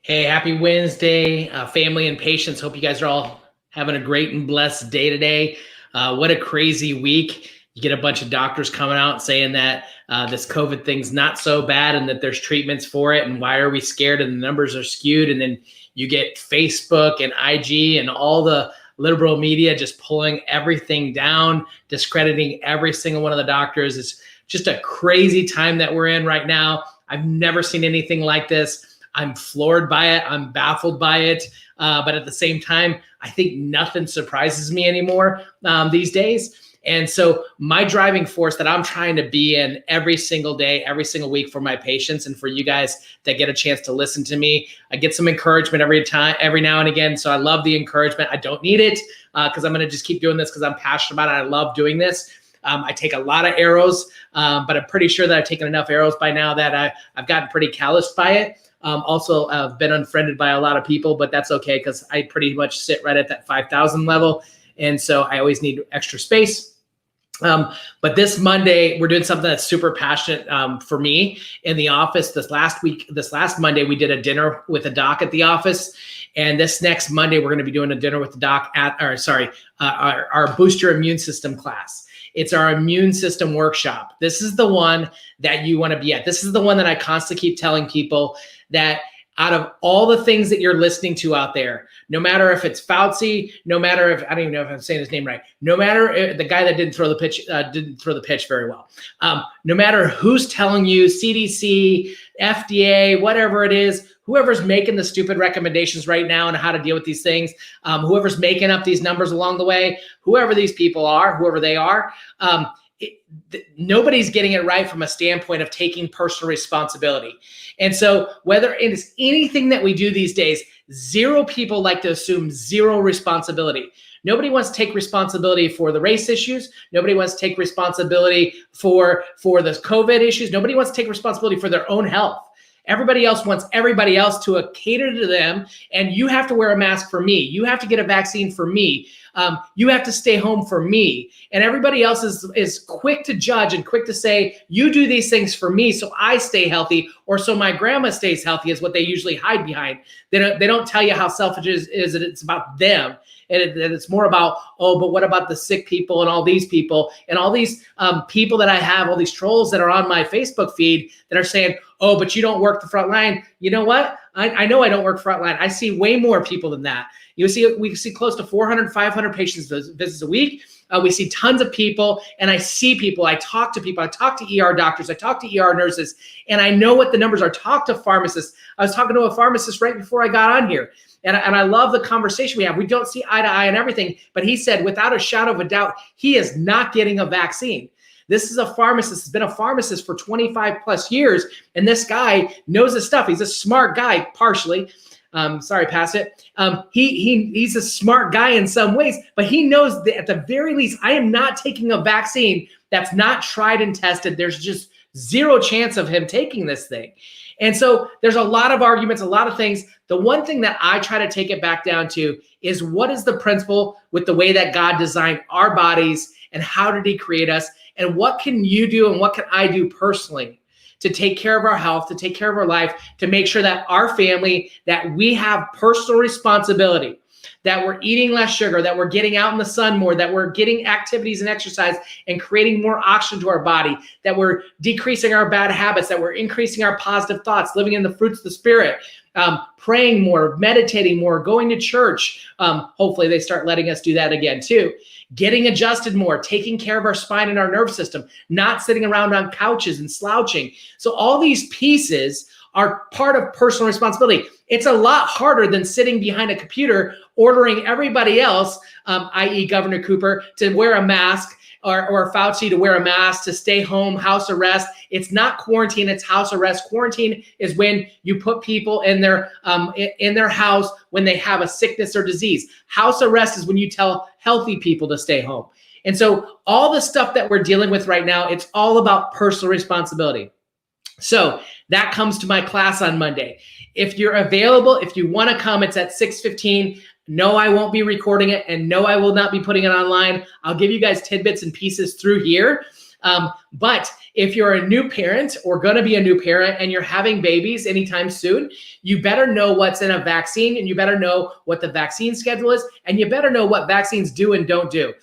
Hey, happy Wednesday, family and patients. Hope you guys are all having a great and blessed day today. What a crazy week. You get a bunch of doctors coming out saying that this COVID thing's not so bad and that there's treatments for it. And why are we scared? And the numbers are skewed. And then you get Facebook and IG and all the liberal media just pulling everything down, discrediting every single one of the doctors. It's just a crazy time that we're in right now. I've never seen anything like this. I'm floored by it. I'm baffled by it. But at the same time, I think nothing surprises me anymore these days. And so my driving force that I'm trying to be in every single day, every single week for my patients and for you guys that get a chance to listen to me, I get some encouragement every now and again. So I love the encouragement. I don't need it because I'm going to just keep doing this because I'm passionate about it. I love doing this. I take a lot of arrows, but I'm pretty sure that I've taken enough arrows by now that I've gotten pretty calloused by it. Also, I've been unfriended by a lot of people, but that's okay because I pretty much sit right at that 5,000 level. And so I always need extra space. But this Monday, we're doing something that's super passionate for me in the office. This last Monday, we did a dinner with a doc at the office. And this next Monday, we're going to be doing a dinner with the doc at our Boost Your Immune System class. It's our immune system workshop. This is the one that you want to be at. This is the one that I constantly keep telling people that out of all the things that you're listening to out there, no matter if it's Fauci, no matter if, I don't even know if I'm saying his name right, no matter if the guy that didn't throw the pitch very well, no matter who's telling you, CDC, FDA, whatever it is, whoever's making the stupid recommendations right now on how to deal with these things, whoever's making up these numbers along the way, whoever these people are, whoever they are, nobody's getting it right from a standpoint of taking personal responsibility. And so whether it is anything that we do these days, zero people like to assume zero responsibility. Nobody wants to take responsibility for the race issues. Nobody wants to take responsibility for the COVID issues. Nobody wants to take responsibility for their own health. Everybody else wants everybody else to cater to them. And you have to wear a mask for me. You have to get a vaccine for me. You have to stay home for me. And everybody else is quick to judge and quick to say, you do these things for me so I stay healthy or so my grandma stays healthy is what they usually hide behind. They don't tell you how selfish it is that it's about them. And it's more about, oh, but what about the sick people and all these people and all these people that I have, all these trolls that are on my Facebook feed that are saying, oh, but you don't work the front line. You know what? I know I don't work front line. I see way more people than that. We see close to 400, 500 patients visits a week. We see tons of people, and I see people. I talk to people. I talk to ER doctors. I talk to ER nurses, and I know what the numbers are. Talk to pharmacists. I was talking to a pharmacist right before I got on here, and I love the conversation we have. We don't see eye to eye on everything, but he said without a shadow of a doubt, he is not getting a vaccine. This is a pharmacist, has been a pharmacist for 25 plus years, and this guy knows his stuff. He's a smart guy, partially. Sorry, pass it. He's a smart guy in some ways, but he knows that at the very least, I am not taking a vaccine that's not tried and tested. There's just zero chance of him taking this thing. And so there's a lot of arguments, a lot of things. The one thing that I try to take it back down to is what is the principle with the way that God designed our bodies and how did he create us? And what can you do and what can I do personally to take care of our health, to take care of our life, to make sure that our family, that we have personal responsibility, that we're eating less sugar, that we're getting out in the sun more, that we're getting activities and exercise and creating more oxygen to our body, that we're decreasing our bad habits, that we're increasing our positive thoughts, living in the fruits of the Spirit, praying more, meditating more, going to church. Hopefully they start letting us do that again too. Getting adjusted more, taking care of our spine and our nervous system, not sitting around on couches and slouching. So all these pieces are part of personal responsibility. It's a lot harder than sitting behind a computer ordering everybody else, i.e. Governor Cooper, to wear a mask or Fauci to wear a mask, to stay home, house arrest. It's not quarantine, it's house arrest. Quarantine is when you put people in their house when they have a sickness or disease. House arrest is when you tell healthy people to stay home. And so all the stuff that we're dealing with right now, it's all about personal responsibility. So that comes to my class on Monday. If you're available, if you want to come, it's at 6:15. No, I won't be recording it, and no, I will not be putting it online. I'll give you guys tidbits and pieces through here. But if you're a new parent or going to be a new parent and you're having babies anytime soon, you better know what's in a vaccine, and you better know what the vaccine schedule is, and you better know what vaccines do and don't do.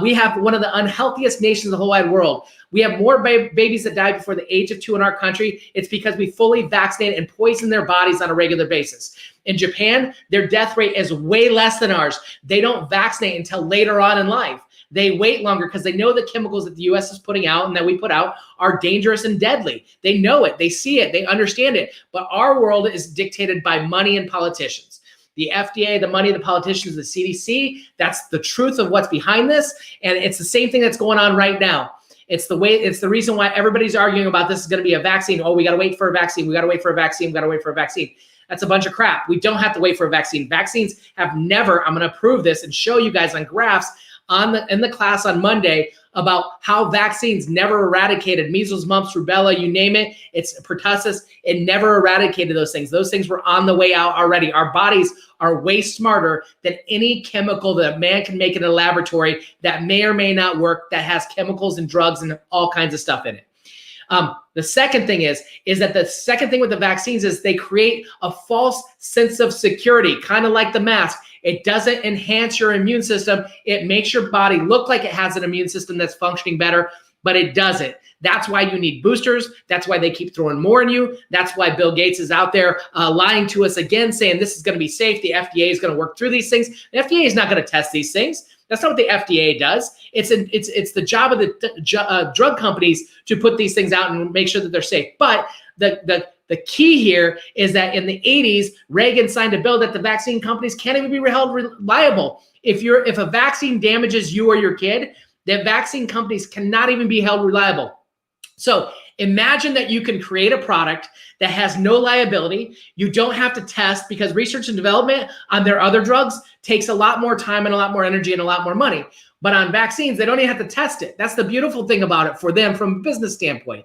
We have one of the unhealthiest nations in the whole wide world. We have more babies that die before the age of 2 in our country. It's because we fully vaccinate and poison their bodies on a regular basis. In Japan, their death rate is way less than ours. They don't vaccinate until later on in life. They wait longer because they know the chemicals that the US is putting out and that we put out are dangerous and deadly. They know it, they see it, they understand it. But our world is dictated by money and politicians. The FDA, the money, the politicians, the CDC, that's the truth of what's behind this. And it's the same thing that's going on right now. It's the reason why everybody's arguing about this is going to be a vaccine. Oh, we got to wait for a vaccine. We got to wait for a vaccine. We got to wait for a vaccine. That's a bunch of crap. We don't have to wait for a vaccine. Vaccines have never, I'm going to prove this and show you guys on graphs in the class on Monday about how vaccines never eradicated measles, mumps, rubella, you name it. It's pertussis. It never eradicated those things. Those things were on the way out already. Our bodies are way smarter than any chemical that man can make in a laboratory that may or may not work, that has chemicals and drugs and all kinds of stuff in it. The second thing is that the second thing with the vaccines is they create a false sense of security, kind of like the mask. It doesn't enhance your immune system. It makes your body look like it has an immune system that's functioning better, but it doesn't. That's why you need boosters. That's why they keep throwing more in you. That's why Bill Gates is out there lying to us again, saying this is going to be safe. The FDA is going to work through these things. The FDA is not going to test these things. That's not what the FDA does. It's the job of the drug companies to put these things out and make sure that they're safe. But the key here is that in the 80s, Reagan signed a bill that the vaccine companies can't even be held liable. If a vaccine damages you or your kid, the vaccine companies cannot even be held reliable. So imagine that you can create a product that has no liability. You don't have to test, because research and development on their other drugs takes a lot more time and a lot more energy and a lot more money. But on vaccines, they don't even have to test it. That's the beautiful thing about it for them from a business standpoint.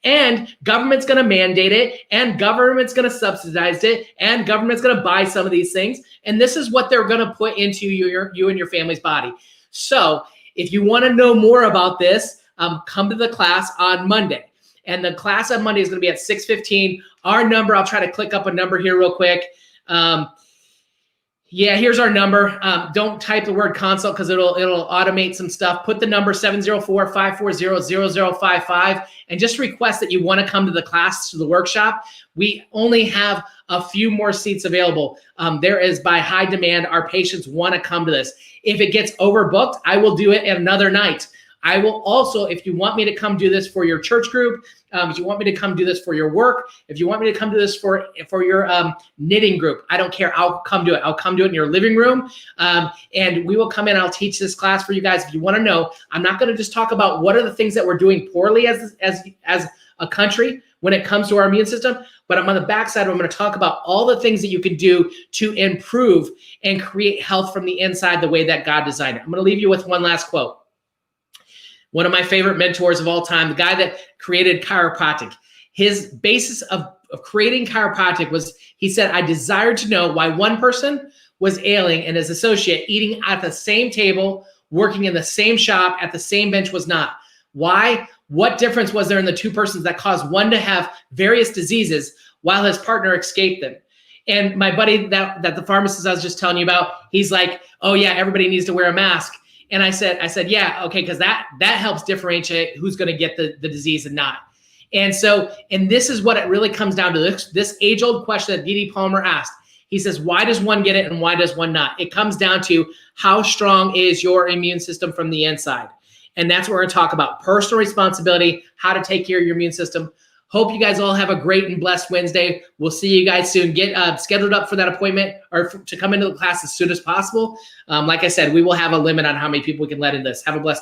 And government's going to mandate it, and government's going to subsidize it, and government's going to buy some of these things. And this is what they're going to put into you and your family's body. So if you want to know more about this, come to the class on Monday. And the class on Monday is going to be at 6:15. Our number, I'll try to click up a number here real quick. Yeah, here's our number. Don't type the word consult because it'll automate some stuff. Put the number 704-540-0055 and just request that you want to come to the class, to the workshop. We only have a few more seats available. There is by high demand. Our patients want to come to this. If it gets overbooked, I will do it another night. I will also, if you want me to come do this for your church group, if you want me to come do this for your work, if you want me to come do this for your knitting group, I don't care. I'll come do it. I'll come do it in your living room. And we will come in. I'll teach this class for you guys. If you want to know, I'm not going to just talk about what are the things that we're doing poorly as a country when it comes to our immune system, but I'm on the backside. I'm going to talk about all the things that you can do to improve and create health from the inside the way that God designed it. I'm going to leave you with one last quote. One of my favorite mentors of all time, the guy that created chiropractic, his basis of creating chiropractic was, he said, I desired to know why one person was ailing and his associate eating at the same table, working in the same shop, at the same bench was not. Why? What difference was there in the two persons that caused one to have various diseases while his partner escaped them? And my buddy that the pharmacist I was just telling you about, he's like, oh yeah, everybody needs to wear a mask. And I said, yeah, okay, because that helps differentiate who's going to get the disease and not. And this is what it really comes down to, this age-old question that D.D. Palmer asked. He says, why does one get it and why does one not? It comes down to how strong is your immune system from the inside. And that's what we're going to talk about, personal responsibility, how to take care of your immune system. Hope you guys all have a great and blessed Wednesday. We'll see you guys soon. Get scheduled up for that appointment or to come into the class as soon as possible. Like I said, we will have a limit on how many people we can let in this. Have a blessed day.